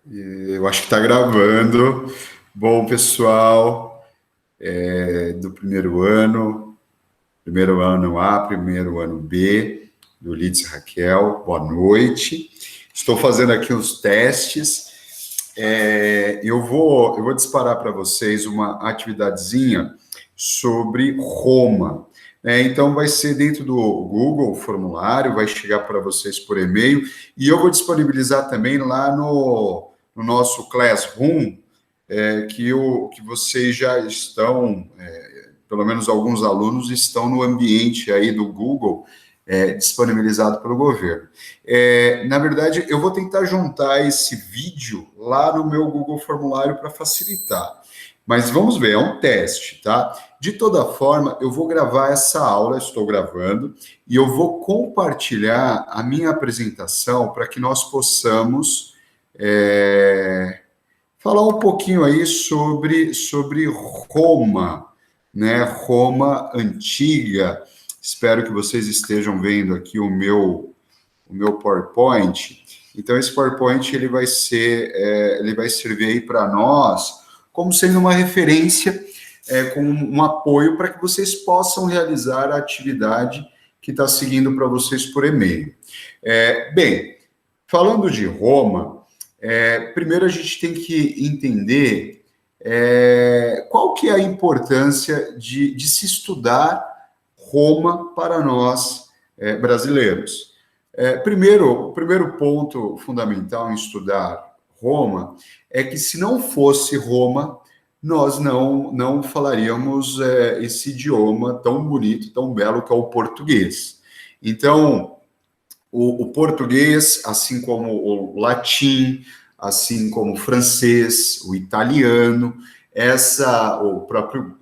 Eu acho que está gravando. Bom, pessoal, do primeiro ano A, primeiro ano B, do Lídice Raquel, boa noite. Estou fazendo aqui os testes. Eu vou disparar para vocês uma atividadezinha sobre Roma. Então, vai ser dentro do Google, o formulário, vai chegar para vocês por e-mail, e eu vou disponibilizar também lá no nosso Classroom, que vocês já estão, pelo menos alguns alunos estão no ambiente aí do Google, disponibilizado pelo governo. Na verdade, eu vou tentar juntar esse vídeo lá no meu Google Formulário para facilitar. Mas vamos ver, é um teste, tá? De toda forma, eu vou gravar essa aula, estou gravando, e eu vou compartilhar a minha apresentação para que nós possamos falar um pouquinho aí sobre Roma, né? Roma antiga. Espero que vocês estejam vendo aqui o meu PowerPoint. Então, esse PowerPoint ele vai servir aí para nós como sendo uma referência, com um apoio para que vocês possam realizar a atividade que está seguindo para vocês por e-mail. Bem, falando de Roma, primeiro a gente tem que entender qual que é a importância de se estudar Roma para nós brasileiros. O primeiro ponto fundamental em estudar Roma é que se não fosse Roma, nós não falaríamos esse idioma tão bonito, tão belo que é o português. Então, o português, assim como o latim, assim como o francês, o italiano, o próprio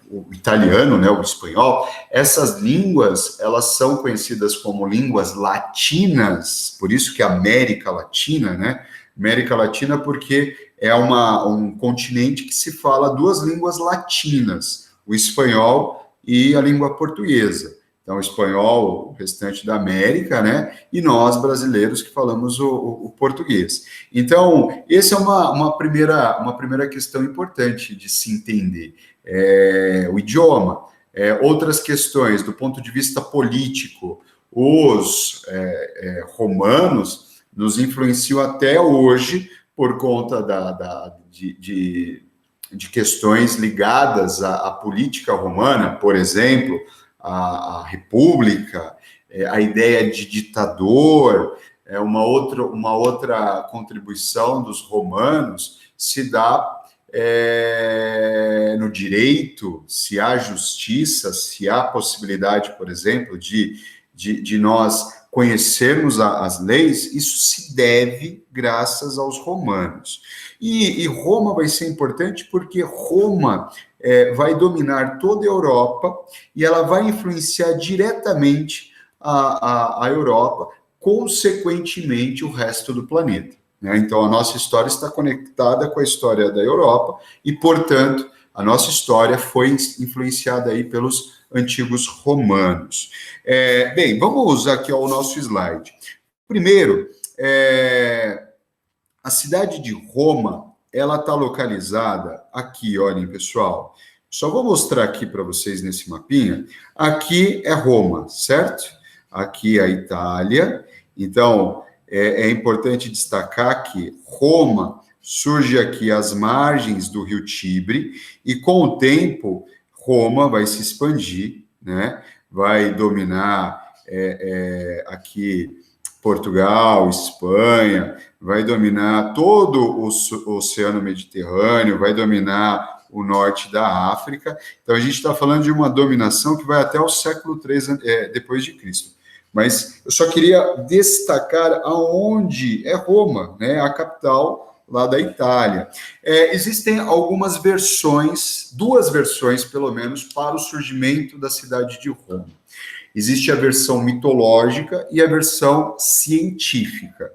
o italiano, né, o espanhol, essas línguas, elas são conhecidas como línguas latinas, por isso que América Latina, né? América Latina porque é um continente que se fala duas línguas latinas, o espanhol e a língua portuguesa. Então, o espanhol, o restante da América, né? E nós, brasileiros, que falamos o português. Então, essa é uma primeira questão importante de se entender. O idioma. Outras questões, do ponto de vista político, os romanos nos influenciam até hoje por conta de questões ligadas à política romana, por exemplo, a república, a ideia de ditador, uma outra contribuição dos romanos se dá no direito, se há justiça, se há possibilidade, por exemplo, de nós conhecermos as leis, isso se deve graças aos romanos. E Roma vai ser importante porque Roma vai dominar toda a Europa e ela vai influenciar diretamente a Europa, consequentemente o resto do planeta. Né? Então, a nossa história está conectada com a história da Europa e, portanto, a nossa história foi influenciada aí pelos antigos romanos. Bem, vamos usar aqui o nosso slide. Primeiro, a cidade de Roma, ela está localizada aqui, olhem, pessoal. Só vou mostrar aqui para vocês nesse mapinha. Aqui é Roma, certo? Aqui é a Itália. Então, é importante destacar que Roma surge aqui às margens do rio Tibre e, com o tempo, Roma vai se expandir, né? Vai dominar aqui Portugal, Espanha, vai dominar todo o Oceano Mediterrâneo, vai dominar o norte da África. Então, a gente está falando de uma dominação que vai até o século III depois de Cristo. Mas eu só queria destacar aonde é Roma, né, a capital lá da Itália. Existem algumas versões, duas versões, pelo menos, para o surgimento da cidade de Roma. Existe a versão mitológica e a versão científica.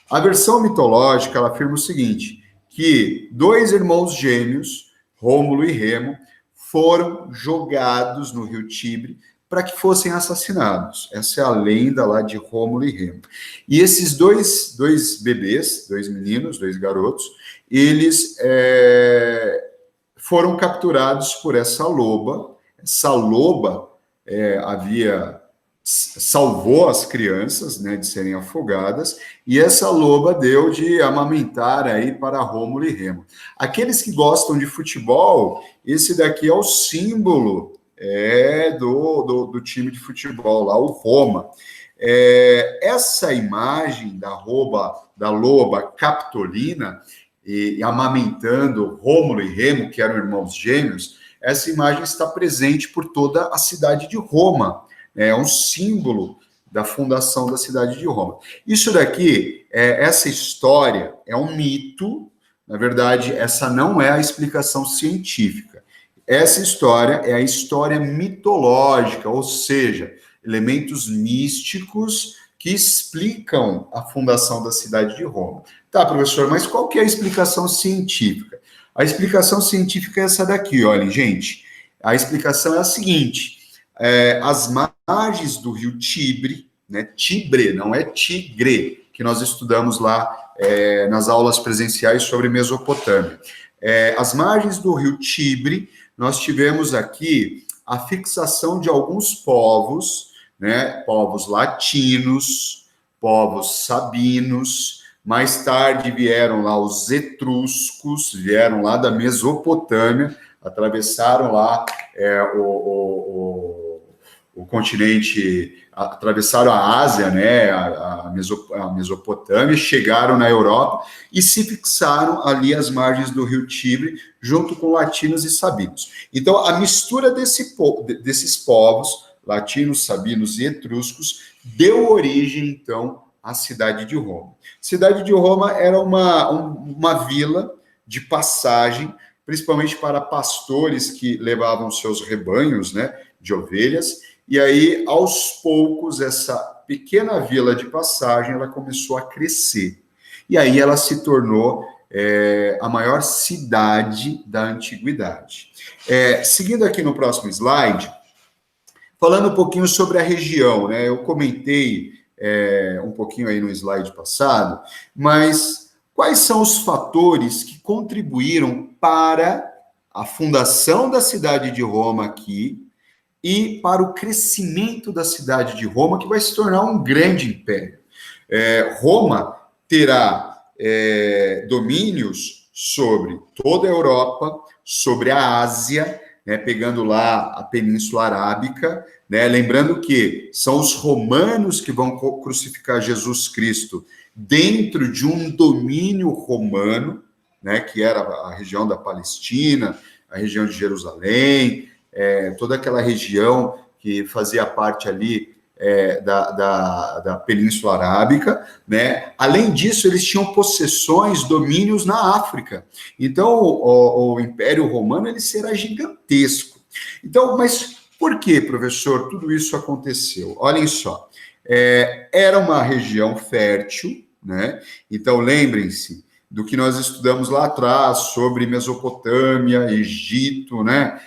A versão mitológica, ela afirma o seguinte, que dois irmãos gêmeos, Rômulo e Remo, foram jogados no rio Tibre para que fossem assassinados. Essa é a lenda lá de Rômulo e Remo. E esses dois bebês, dois meninos, dois garotos, eles foram capturados por essa loba. Essa loba salvou as crianças, né, de serem afogadas, e essa loba deu de amamentar aí para Rômulo e Remo. Aqueles que gostam de futebol, esse daqui é o símbolo do time de futebol lá, o Roma. Essa imagem da loba Capitolina e amamentando Rômulo e Remo, que eram irmãos gêmeos, essa imagem está presente por toda a cidade de Roma. É um símbolo da fundação da cidade de Roma. Isso daqui, essa história é um mito. Na verdade, essa não é a explicação científica. Essa história é a história mitológica, ou seja, elementos místicos que explicam a fundação da cidade de Roma. Tá, professor, mas qual que é a explicação científica? A explicação científica é essa daqui, olhem, gente. A explicação é a seguinte: as margens do rio Tibre, né? Tibre, não é Tigre, que nós estudamos lá nas aulas presenciais sobre Mesopotâmia. As margens do rio Tibre, nós tivemos aqui a fixação de alguns povos, né? Povos latinos, povos sabinos. Mais tarde vieram lá os etruscos, vieram lá da Mesopotâmia, atravessaram lá o continente, atravessaram a Ásia, né, a Mesopotâmia, chegaram na Europa e se fixaram ali às margens do rio Tibre, junto com latinos e sabinos. Então, a mistura desses povos, latinos, sabinos e etruscos, deu origem, então, à cidade de Roma. Cidade de Roma era uma vila de passagem, principalmente para pastores que levavam seus rebanhos, né, de ovelhas. E aí, aos poucos, essa pequena vila de passagem, ela começou a crescer. E aí ela se tornou a maior cidade da antiguidade. Seguindo aqui no próximo slide, falando um pouquinho sobre a região, né? Eu comentei um pouquinho aí no slide passado, mas quais são os fatores que contribuíram para a fundação da cidade de Roma aqui, e para o crescimento da cidade de Roma, que vai se tornar um grande império? Roma terá domínios sobre toda a Europa, sobre a Ásia, né, pegando lá a Península Arábica, né, lembrando que são os romanos que vão crucificar Jesus Cristo dentro de um domínio romano, né, que era a região da Palestina, a região de Jerusalém, toda aquela região que fazia parte ali da Península Arábica, né? Além disso, eles tinham possessões, domínios na África. Então, o Império Romano ele será gigantesco. Então, mas por que, professor, tudo isso aconteceu? Olhem só, era uma região fértil, né? Então, lembrem-se do que nós estudamos lá atrás sobre Mesopotâmia, Egito, né?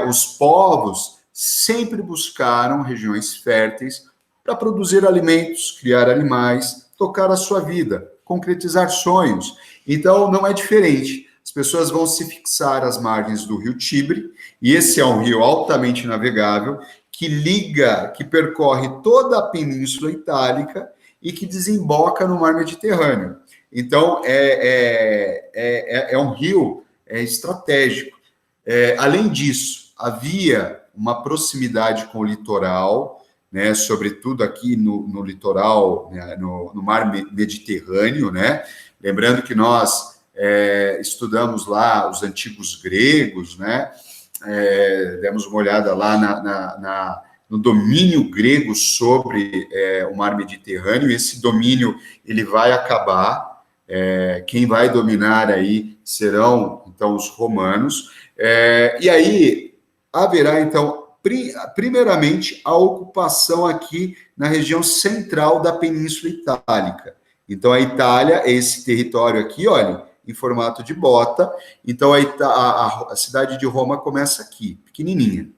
Os povos sempre buscaram regiões férteis para produzir alimentos, criar animais, tocar a sua vida, concretizar sonhos. Então, não é diferente. As pessoas vão se fixar às margens do rio Tibre, e esse é um rio altamente navegável, que liga, que percorre toda a Península Itálica e que desemboca no Mar Mediterrâneo. Então, é um rio estratégico. Além disso, havia uma proximidade com o litoral, né, sobretudo aqui no litoral, né, no Mar Mediterrâneo, né? Lembrando que nós estudamos lá os antigos gregos, né? Demos uma olhada lá no domínio grego sobre o Mar Mediterrâneo. Esse domínio ele vai acabar. Quem vai dominar aí serão, então, os romanos. E aí haverá, então, primeiramente, a ocupação aqui na região central da Península Itálica. Então, a Itália é esse território aqui, olha, em formato de bota. Então, a cidade de Roma começa aqui, pequenininha.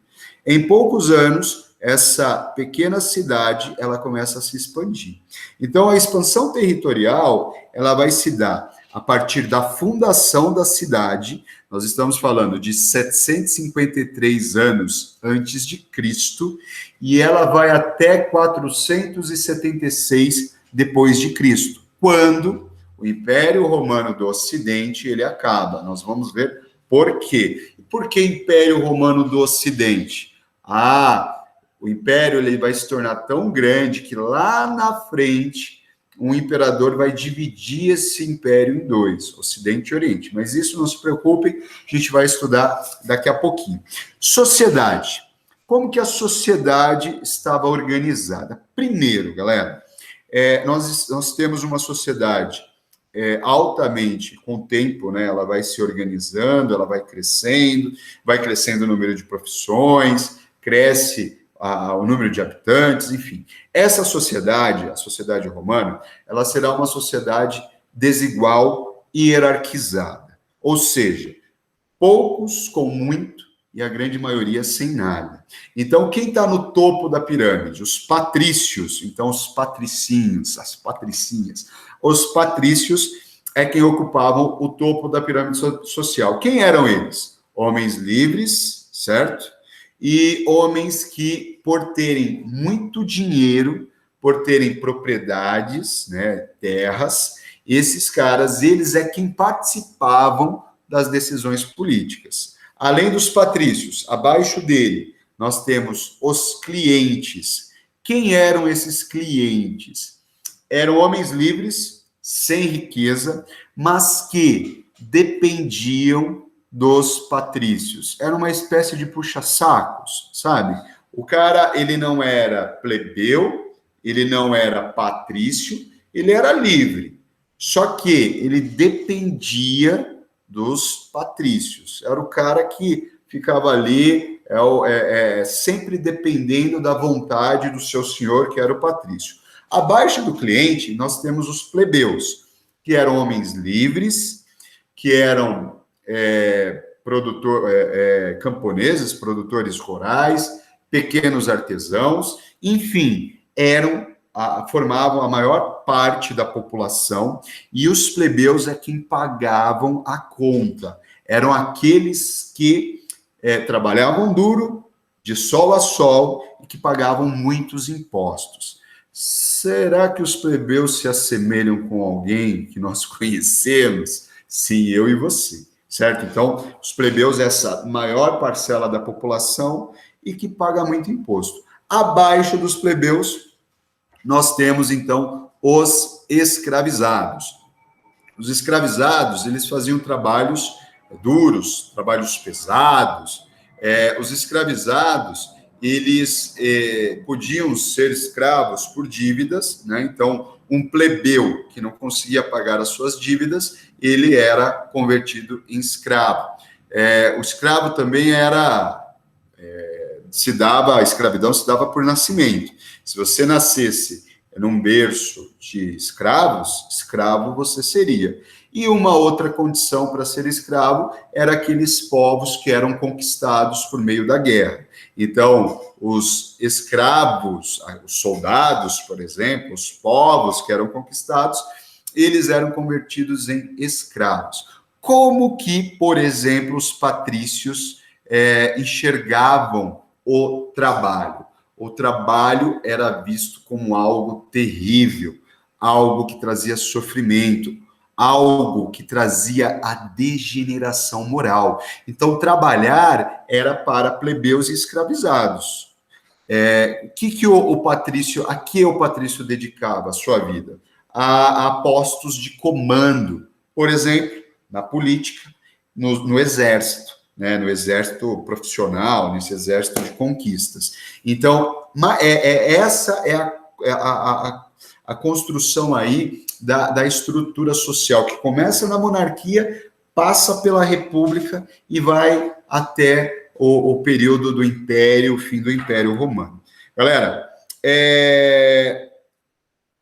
Em poucos anos, essa pequena cidade, ela começa a se expandir. Então, a expansão territorial, ela vai se dar a partir da fundação da cidade. Nós estamos falando de 753 anos antes de Cristo, e ela vai até 476 depois de Cristo, quando o Império Romano do Ocidente ele acaba. Nós vamos ver por quê. E por que Império Romano do Ocidente? O Império ele vai se tornar tão grande que lá na frente um imperador vai dividir esse império em dois, Ocidente e Oriente. Mas isso não se preocupem, a gente vai estudar daqui a pouquinho. Sociedade. Como que a sociedade estava organizada? Primeiro, galera, nós temos uma sociedade altamente, com o tempo, né, ela vai se organizando, ela vai crescendo o número de profissões, cresce o número de habitantes, enfim. Essa sociedade, a sociedade romana, ela será uma sociedade desigual e hierarquizada. Ou seja, poucos com muito e a grande maioria sem nada. Então, quem está no topo da pirâmide? Os patrícios, então os patricinhos, as patricinhas. Os patrícios é quem ocupavam o topo da pirâmide social. Quem eram eles? Homens livres, certo? E homens que, por terem muito dinheiro, por terem propriedades, né, terras, esses caras, eles é quem participavam das decisões políticas. Além dos patrícios, abaixo dele, nós temos os clientes. Quem eram esses clientes? Eram homens livres, sem riqueza, mas que dependiam dos patrícios. Era uma espécie de puxa-sacos, sabe? O cara, ele não era plebeu, ele não era patrício, ele era livre. Só que ele dependia dos patrícios. Era o cara que ficava ali, sempre dependendo da vontade do seu senhor, que era o patrício. Abaixo do cliente, nós temos os plebeus, que eram homens livres, que eram camponeses, produtores rurais, pequenos artesãos, enfim, formavam a maior parte da população, e os plebeus é quem pagavam a conta. Eram aqueles que trabalhavam duro, de sol a sol, e que pagavam muitos impostos. Será que os plebeus se assemelham com alguém que nós conhecemos? Sim, eu e você, certo? Então, os plebeus, essa maior parcela da população e que paga muito imposto. Abaixo dos plebeus, nós temos, então, os escravizados. Os escravizados, eles faziam trabalhos duros, trabalhos pesados. Os escravizados, eles podiam ser escravos por dívidas, né? Então, um plebeu que não conseguia pagar as suas dívidas, ele era convertido em escravo. O escravo também a escravidão se dava por nascimento. Se você nascesse num berço de escravos, escravo você seria. E uma outra condição para ser escravo era aqueles povos que eram conquistados por meio da guerra. Então, os escravos, os soldados, por exemplo, os povos que eram conquistados, eles eram convertidos em escravos. Como que, por exemplo, os patrícios enxergavam o trabalho? O trabalho era visto como algo terrível, algo que trazia sofrimento, algo que trazia a degeneração moral. Então, trabalhar era para plebeus e escravizados. A que o patrício dedicava a sua vida? A postos de comando, por exemplo, na política, no exército, né? No exército profissional, nesse exército de conquistas. Então, essa é a construção aí da estrutura social, que começa na monarquia, passa pela república e vai até o período do Império, o fim do Império Romano. Galera,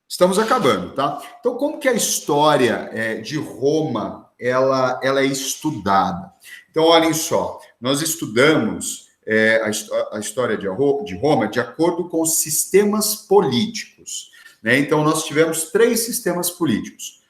estamos acabando, tá? Então, como que a história de Roma ela é estudada? Então, olhem só, nós estudamos a história de Roma de acordo com os sistemas políticos, né? Então, nós tivemos 3 sistemas políticos.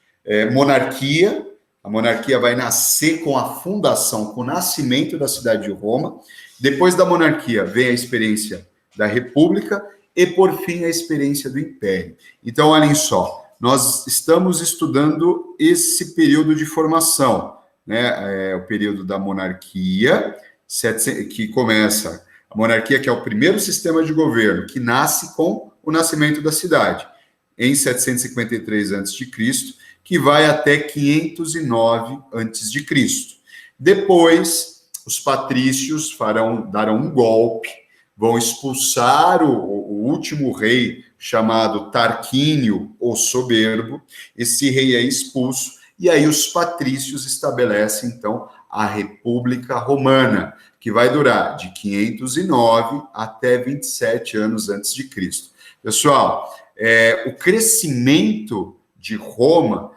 Monarquia, a monarquia vai nascer com a fundação, com o nascimento da cidade de Roma. Depois da monarquia vem a experiência da república e, por fim, a experiência do império. Então, olhem só, nós estamos estudando esse período de formação, né? O período da monarquia, que começa, a monarquia que é o primeiro sistema de governo, que nasce com o nascimento da cidade, em 753 a.C., que vai até 509 a.C. Depois, os patrícios darão um golpe, vão expulsar o último rei, chamado Tarquínio, o Soberbo. Esse rei é expulso, e aí os patrícios estabelecem, então, a República Romana, que vai durar de 509 até 27 anos antes de Cristo. Pessoal, o crescimento de Roma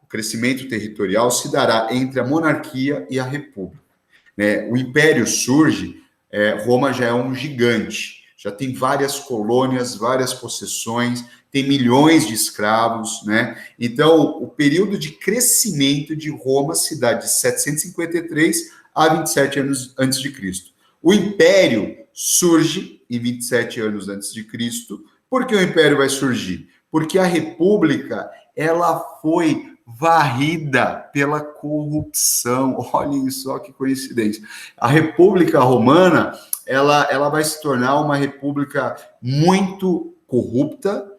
o crescimento territorial se dará entre a monarquia e a república. O império surge, Roma já é um gigante, já tem várias colônias, várias possessões, tem milhões de escravos, né? Então, o período de crescimento de Roma se dá de 753 a 27 anos antes de Cristo. O Império surge em 27 anos antes de Cristo. Por que o Império vai surgir? Porque a República, ela foi varrida pela corrupção. Olhem só que coincidência. A República Romana, ela vai se tornar uma república muito corrupta.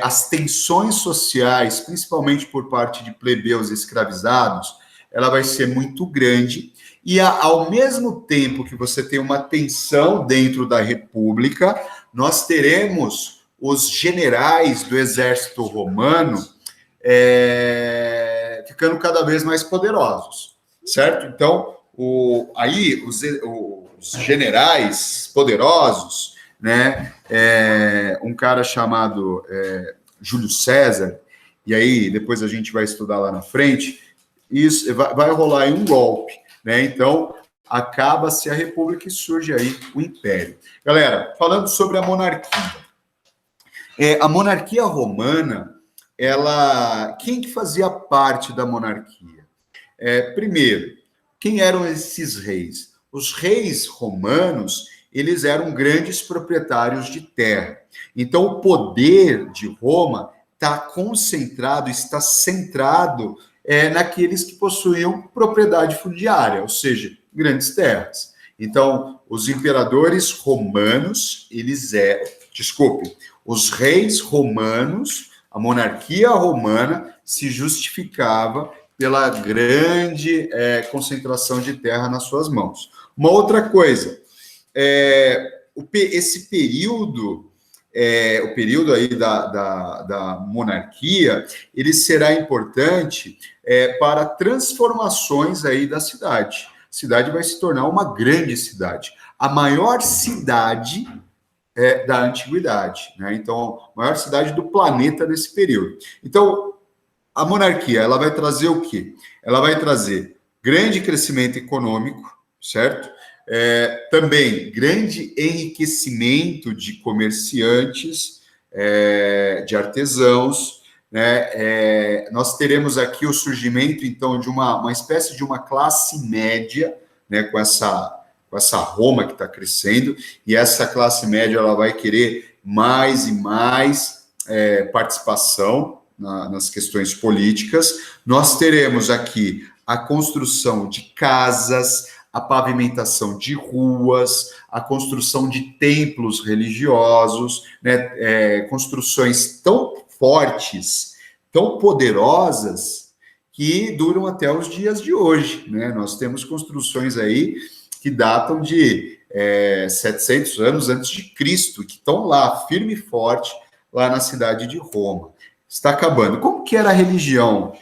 As tensões sociais, principalmente por parte de plebeus escravizados, ela vai ser muito grande. E ao mesmo tempo que você tem uma tensão dentro da República, nós teremos os generais do exército romano ficando cada vez mais poderosos, certo? Então, os generais poderosos, né? Um cara chamado Júlio César, e aí depois a gente vai estudar lá na frente, isso vai rolar aí um golpe, né? Então, acaba-se a república e surge aí o império. Galera, falando sobre a monarquia. A monarquia romana, quem que fazia parte da monarquia? Primeiro, quem eram esses reis? Os reis romanos, eles eram grandes proprietários de terra. Então, o poder de Roma está centrado naqueles que possuíam propriedade fundiária, ou seja, grandes terras. Então, os imperadores romanos, os reis romanos, a monarquia romana se justificava pela grande concentração de terra nas suas mãos. Uma outra coisa, esse período, o período aí da monarquia, ele será importante para transformações aí da cidade. A cidade vai se tornar uma grande cidade, a maior cidade da antiguidade, né? Então, a maior cidade do planeta nesse período. Então, a monarquia, ela vai trazer o quê? Ela vai trazer grande crescimento econômico, certo? Também grande enriquecimento de comerciantes, de artesãos, né? Nós teremos aqui o surgimento, então, de uma espécie de uma classe média, né? Com essa Roma que está crescendo, e essa classe média ela vai querer mais e mais participação nas questões políticas. Nós teremos aqui a construção de casas, a pavimentação de ruas, a construção de templos religiosos, né? Construções tão fortes, tão poderosas, que duram até os dias de hoje, né? Nós temos construções aí que datam de 700 anos antes de Cristo, que estão lá, firme e forte, lá na cidade de Roma. Está acabando. Como que era a religião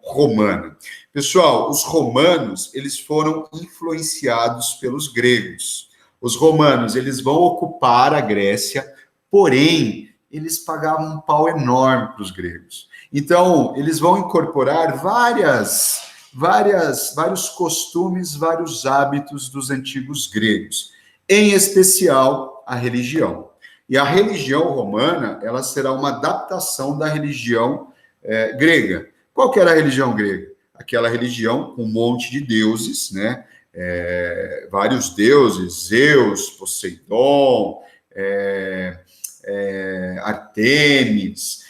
romana? Pessoal, os romanos, eles foram influenciados pelos gregos. Os romanos, eles vão ocupar a Grécia, porém, eles pagavam um pau enorme para os gregos. Então, eles vão incorporar várias vários costumes, vários hábitos dos antigos gregos, em especial a religião. E a religião romana, ela será uma adaptação da religião grega. Qual que era a religião grega? Aquela religião com um monte de deuses, né? Vários deuses, Zeus, Poseidon, Artemis,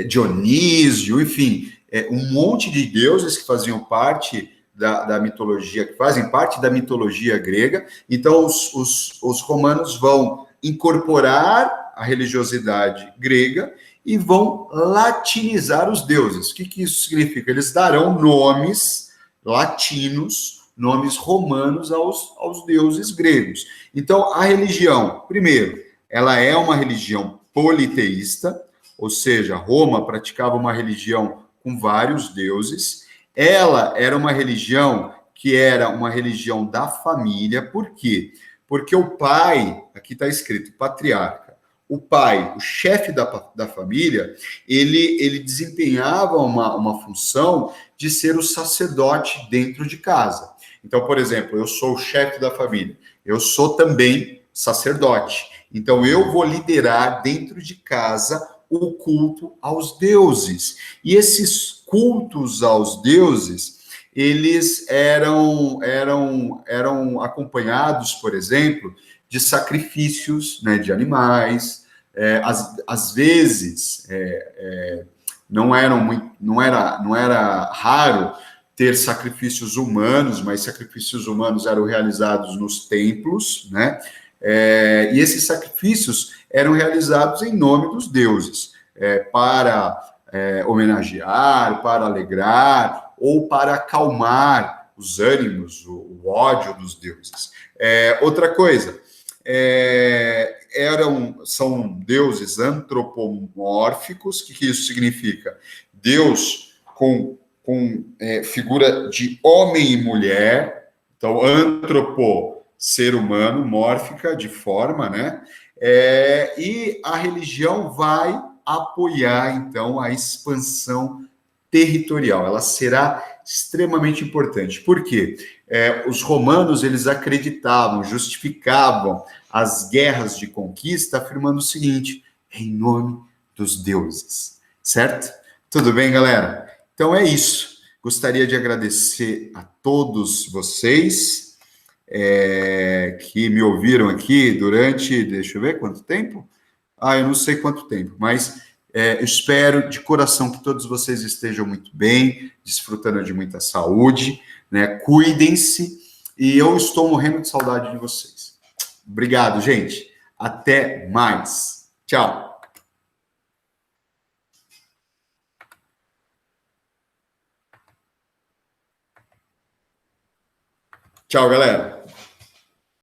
Dionísio, enfim, um monte de deuses que faziam parte da mitologia, que fazem parte da mitologia grega. Então, os romanos vão incorporar a religiosidade grega e vão latinizar os deuses. O que isso significa? Eles darão nomes latinos, nomes romanos aos deuses gregos. Então, a religião, primeiro, ela é uma religião politeísta, ou seja, Roma praticava uma religião com vários deuses. Ela era uma religião que era uma religião da família. Por quê? Porque o pai, aqui está escrito patriarca, o pai, o chefe da família, ele desempenhava uma função de ser o sacerdote dentro de casa. Então, por exemplo, eu sou o chefe da família, eu sou também sacerdote. Então, eu vou liderar dentro de casa o culto aos deuses. E esses cultos aos deuses, eles eram acompanhados, por exemplo, de sacrifícios, né, de animais. Às vezes, não era raro ter sacrifícios humanos, mas sacrifícios humanos eram realizados nos templos, né? E esses sacrifícios eram realizados em nome dos deuses, para homenagear, para alegrar ou para acalmar os ânimos, o ódio dos deuses. Outra coisa, são deuses antropomórficos. O que isso significa? Deus com figura de homem e mulher. Então, antropo, ser humano, mórfica, de forma, né? E a religião vai apoiar, então, a expansão territorial. Ela será extremamente importante. Por quê? Os romanos, eles acreditavam, justificavam as guerras de conquista, afirmando o seguinte: em nome dos deuses. Certo? Tudo bem, galera? Então é isso. Gostaria de agradecer a todos vocês que me ouviram aqui durante, deixa eu ver quanto tempo? Eu não sei quanto tempo, mas eu espero de coração que todos vocês estejam muito bem, desfrutando de muita saúde, né? Cuidem-se, e eu estou morrendo de saudade de vocês. Obrigado, gente. Até mais. Tchau. Tchau, galera.